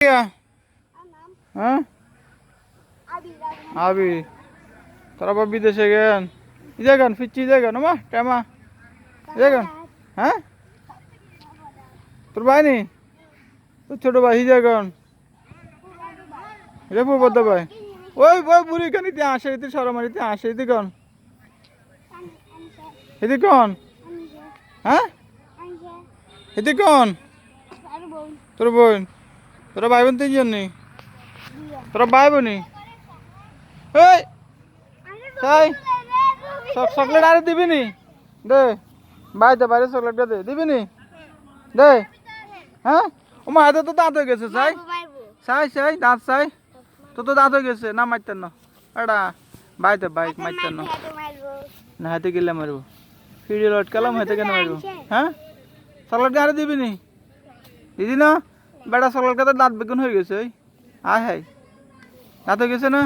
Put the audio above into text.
হ্যাঁ আবি তোরা আবার বিদেশে গেন ইজে গান ফিরছি ইজে গান মা টেমা ইজে গান হ্যাঁ তোর ভাই নি তোর ছোট ভাই ইজে গান রেপু বদ্ধ ভাই ওই ওই বুড়ি গান ইতি আসে ইতি সরমার ইতি আসে ইতি গান ইতি কোন হ্যাঁ ইতি কোন তোর বোন তোরা ভাই বোন তিনজন নি তোরা ভাই বোনি এই তাই চকলেট আরে দিবি নি দে বাইরে বাইরে চকলেটটা দে দিবি নি দে হ্যাঁ ও মা এত তো দাঁত হয়ে গেছে চাই চাই চাই দাঁত চাই তো দাঁত হয়ে গেছে না মারতেন না এডা বাইতে বাইক মারতেন না না হাতে গেলে মারবো ফিরে লটকালাম হাতে কেন মারবো হ্যাঁ চকলেট আরে দিবি নি দিদি না বেটা চকলেট খাতে দাঁত বেগুন হয়ে গেছে আয় হাই দাঁত হয়ে গেছে না